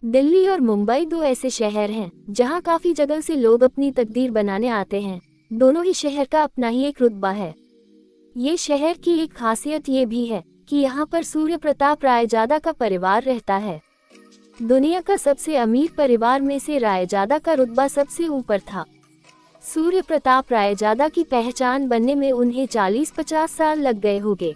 दिल्ली और मुंबई दो ऐसे शहर हैं जहां काफी जगह से लोग अपनी तकदीर बनाने आते हैं। दोनों ही शहर का अपना ही एक रुतबा है। ये शहर की एक खासियत ये भी है कि यहाँ पर सूर्य प्रताप रायजादा का परिवार रहता है। दुनिया का सबसे अमीर परिवार में से रायजादा का रुतबा सबसे ऊपर था। सूर्य प्रताप रायजादा की पहचान बनने में उन्हें 40-50 साल लग गए होंगे।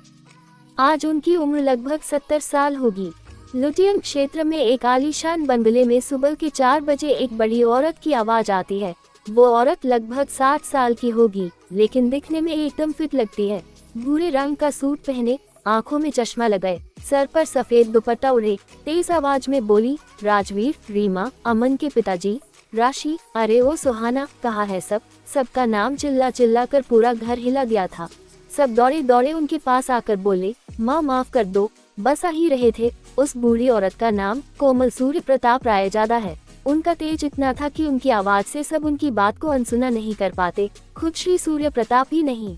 आज उनकी उम्र लगभग 70 साल होगी। लुटियन क्षेत्र में एक आलीशान बंगले में सुबह के 4 बजे एक बड़ी औरत की आवाज आती है। वो औरत लगभग 60 साल की होगी, लेकिन दिखने में एकदम फिट लगती है। भूरे रंग का सूट पहने, आंखों में चश्मा लगाए, सर पर सफेद दुपट्टा ओढ़े, तेज आवाज में बोली, राजवीर, रीमा, अमन के पिताजी, राशि, अरे ओ सुहाना, कहा है सबका नाम चिल्ला चिल्ला कर पूरा घर हिला गया था। सब दौड़े दौड़े उनके पास आकर बोले, माँ माफ कर दो, बस आ ही रहे थे। उस बूढ़ी औरत का नाम कोमल सूर्य प्रताप रायजादा है। उनका तेज इतना था कि उनकी आवाज से सब उनकी बात को अनसुना नहीं कर पाते। खुद श्री सूर्य प्रताप ही नहीं,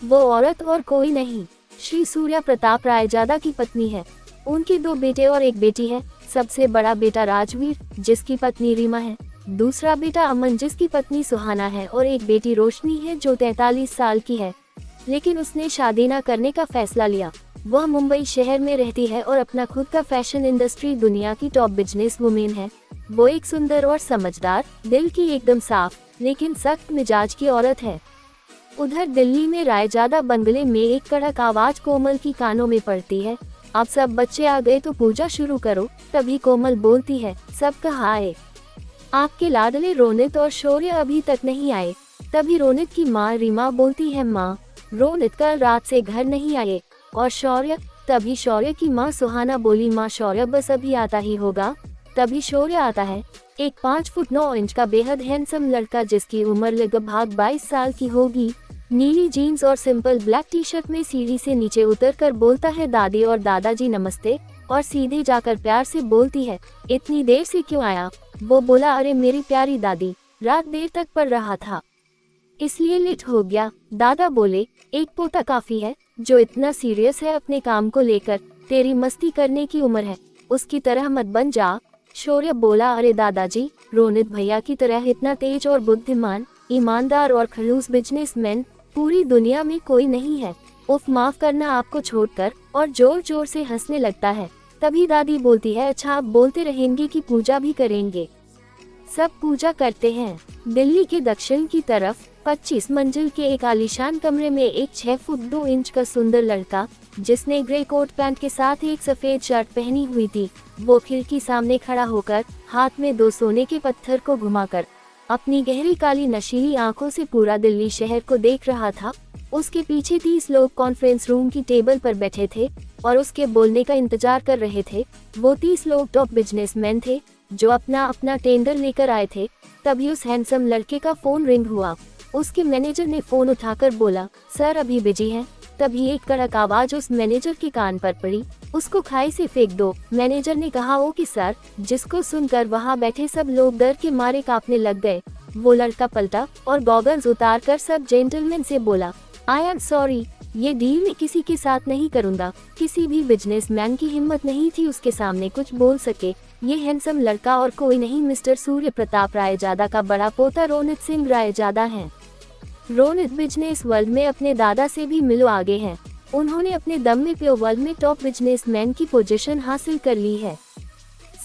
वो औरत और कोई नहीं, श्री सूर्य प्रताप रायजादा की पत्नी है। उनके 2 बेटे और एक बेटी है। सबसे बड़ा बेटा राजवीर, जिसकी पत्नी रीमा है। दूसरा बेटा अमन, जिसकी पत्नी सुहाना है, और एक बेटी रोशनी है जो 43 साल की है, लेकिन उसने शादी न करने का फैसला लिया। वह मुंबई शहर में रहती है और अपना खुद का फैशन इंडस्ट्री, दुनिया की टॉप बिजनेस वुमेन है। वो एक सुंदर और समझदार, दिल की एकदम साफ लेकिन सख्त मिजाज की औरत है। उधर दिल्ली में रायजादा बंगले में एक कड़क आवाज कोमल की कानों में पड़ती है, अब सब बच्चे आ गए तो पूजा शुरू करो। तभी कोमल बोलती है, सब कहाँ आए? आपके लाडले रोनित और शौर्य अभी तक नहीं आए। तभी रोनित की माँ रीमा बोलती है, माँ, रोनित कल रात से घर नहीं आए। और शौर्य? तभी शौर्य की माँ सुहाना बोली, माँ शौर्य बस अभी आता ही होगा। तभी शौर्य आता है, एक 5 फुट 9 इंच का बेहद हैंडसम लड़का, जिसकी उम्र लगभग 22 साल की होगी। नीली जीन्स और सिंपल ब्लैक टी शर्ट में सीढ़ी से नीचे उतरकर बोलता है, दादी और दादाजी नमस्ते। और सीधे जाकर प्यार से बोलती है, इतनी देर से क्यों आया? वो बोला, अरे मेरी प्यारी दादी, रात देर तक पढ़ रहा था इसलिए लेट हो गया। दादा बोले, एक पोता काफी है जो इतना सीरियस है अपने काम को लेकर। तेरी मस्ती करने की उम्र है, उसकी तरह मत बन जा। शौर्य बोला, अरे दादाजी, रोनित भैया की तरह इतना तेज और बुद्धिमान, ईमानदार और खड़ूस बिजनेसमैन पूरी दुनिया में कोई नहीं है। उफ, माफ करना आपको छोड़कर। और जोर जोर से हंसने लगता है। तभी दादी बोलती है, अच्छा आप बोलते रहेंगे कि पूजा भी करेंगे। सब पूजा करते हैं। दिल्ली के दक्षिण की तरफ 25 मंजिल के एक आलीशान कमरे में एक 6 फुट 2 इंच का सुंदर लड़का, जिसने ग्रे कोट पैंट के साथ एक सफेद शर्ट पहनी हुई थी, वो खिड़की सामने खड़ा होकर हाथ में 2 सोने के पत्थर को घुमाकर अपनी गहरी काली नशीली आंखों से पूरा दिल्ली शहर को देख रहा था। उसके पीछे 30 लोग कॉन्फ्रेंस रूम की टेबल पर बैठे थे और उसके बोलने का इंतजार कर रहे थे। वो 30 लोग टॉप बिजनेसमैन थे जो अपना अपना टेंडर लेकर आए थे। तभी उस हैंडसम लड़के का फोन रिंग हुआ। उसके मैनेजर ने फोन उठाकर बोला, सर अभी बिजी हैं। तभी एक कड़क आवाज उस मैनेजर के कान पर पड़ी, उसको खाई से फेंक दो। मैनेजर ने कहा, ओके सर, जिसको सुनकर वहाँ बैठे सब लोग डर के मारे कांपने लग गए। वो लड़का पलटा और गॉगल्स उतार कर सब जेंटलमैन से बोला, आई एम सॉरी, ये डील मैं किसी के साथ नहीं करूँगा। किसी भी बिजनेसमैन की हिम्मत नहीं थी उसके सामने कुछ बोल सके। ये हैंडसम लड़का और कोई नहीं, मिस्टर सूर्य प्रताप रायजादा का बड़ा पोता रोनित सिंह रायजादा है। रोनित बिजनेस वर्ल्ड में अपने दादा से भी मिलो आगे हैं। उन्होंने अपने दम में प्योर वर्ल्ड में टॉप बिजनेसमैन की पोजीशन हासिल कर ली है।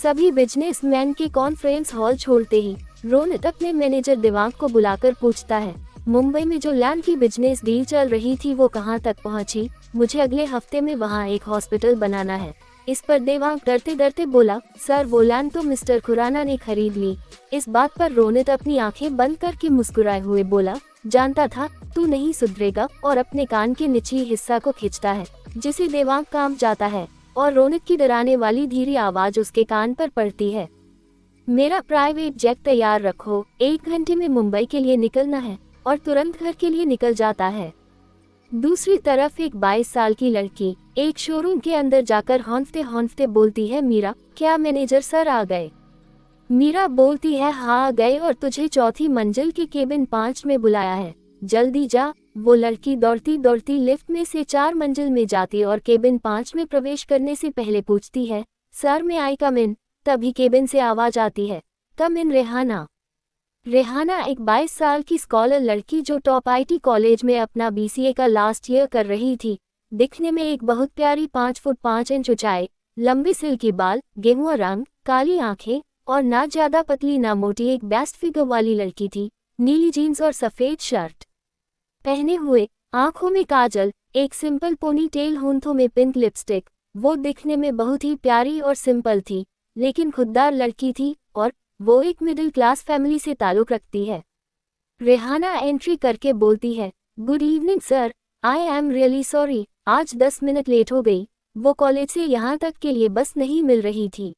सभी बिजनेसमैन के कॉन्फ्रेंस हॉल छोड़ते ही रोनित अपने मैनेजर देवांग को बुलाकर पूछता है, मुंबई में जो लैंड की बिजनेस डील चल रही थी वो कहाँ तक पहुँची? मुझे अगले हफ्ते में वहाँ एक हॉस्पिटल बनाना है। इस पर देवांग डरते डरते बोला, सर वो लैंड तो मिस्टर खुराना ने खरीद ली। इस बात पर रोनित अपनी आंखें बंद करके मुस्कुराए हुए बोला, जानता था तू नहीं सुधरेगा, और अपने कान के निचली हिस्सा को खींचता है, जिसे देवांग कांप जाता है और रोनित की डराने वाली धीरे आवाज उसके कान पर पड़ती है, मेरा प्राइवेट जेट तैयार रखो, 1 घंटे में मुंबई के लिए निकलना है। और तुरंत घर के लिए निकल जाता है। दूसरी तरफ एक 22 साल की लड़की एक शोरूम के अंदर जाकर हौंफते हौंफते बोलती है, मीरा, क्या मैनेजर सर आ गए? मीरा बोलती है, हाँ आ गए और तुझे 4थी मंजिल के केबिन 5 में बुलाया है, जल्दी जा। वो लड़की दौड़ती दौड़ती लिफ्ट में से 4 मंजिल में जाती और केबिन 5 में प्रवेश करने से पहले पूछती है, सर मैं आई कम इन? तभी केबिन से आवाज आती है, कम इन रेहाना। रेहाना एक 22 साल की स्कॉलर लड़की जो टॉप आईटी कॉलेज में अपना बीसीए का लास्ट ईयर कर रही थी। दिखने में एक बहुत प्यारी 5 फुट 5 इंच ऊंचाई, लंबी सिल्की बाल, गेहुआ रंग, काली आंखें और ना ज्यादा पतली ना मोटी एक बेस्ट फिगर वाली लड़की थी। नीली जीन्स और सफेद शर्ट पहने हुए, आंखों में काजल, एक सिंपल पोनी टेल, होंठों में पिंक लिपस्टिक। वो दिखने में बहुत ही प्यारी और सिंपल थी, लेकिन खुददार लड़की थी और वो एक मिडिल क्लास फैमिली से ताल्लुक रखती है। रेहाना एंट्री करके बोलती है, good evening sir, I am really sorry, आज 10 मिनट लेट हो गई। वो कॉलेज से यहाँ तक के लिए बस नहीं मिल रही थी।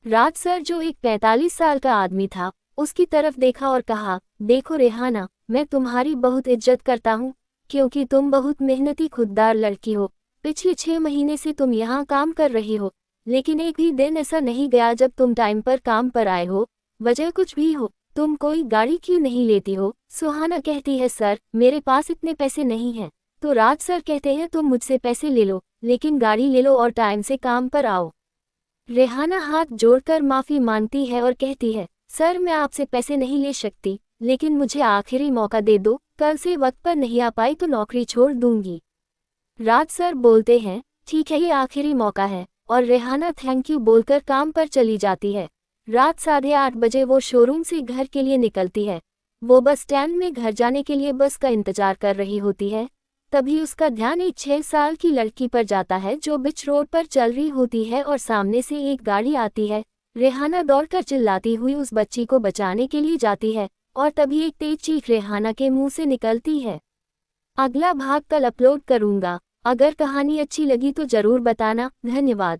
राज सर जो एक 45 साल का आदमी था, उसकी तरफ देखा और कहा, देखो रेहाना, मैं तुम्हारी बहुत इज्जत करता हूँ, क्योंकि तुम बहुत मेहनती खुददार लड़की हो। पिछले 6 महीने से तुम यहाँ काम कर रही हो, लेकिन एक भी दिन ऐसा नहीं गया जब तुम टाइम पर काम पर आए हो। वजह कुछ भी हो, तुम कोई गाड़ी क्यों नहीं लेती हो? सुहाना कहती है, सर मेरे पास इतने पैसे नहीं हैं। तो राज सर कहते हैं, तुम मुझसे पैसे ले लो, लेकिन गाड़ी ले लो और टाइम से काम पर आओ। रेहाना हाथ जोड़कर माफी मांगती है और कहती है, सर मैं आपसे पैसे नहीं ले सकती, लेकिन मुझे आखिरी मौका दे दो, कल से वक्त पर नहीं आ पाई तो नौकरी छोड़ दूंगी। राज सर बोलते हैं, ठीक है ये आखिरी मौका है, और रेहाना थैंक यू बोलकर काम पर चली जाती है। रात 8:30 बजे वो शोरूम से घर के लिए निकलती है। वो बस स्टैंड में घर जाने के लिए बस का इंतजार कर रही होती है। तभी उसका ध्यान एक 6 साल की लड़की पर जाता है जो बीच रोड पर चल रही होती है और सामने से एक गाड़ी आती है। रेहाना दौड़कर चिल्लाती हुई उस बच्ची को बचाने के लिए जाती है और तभी एक तेज चीख रेहाना के मुंह से निकलती है। अगला भाग कल अपलोड करूंगा। अगर कहानी अच्छी लगी तो जरूर बताना। धन्यवाद।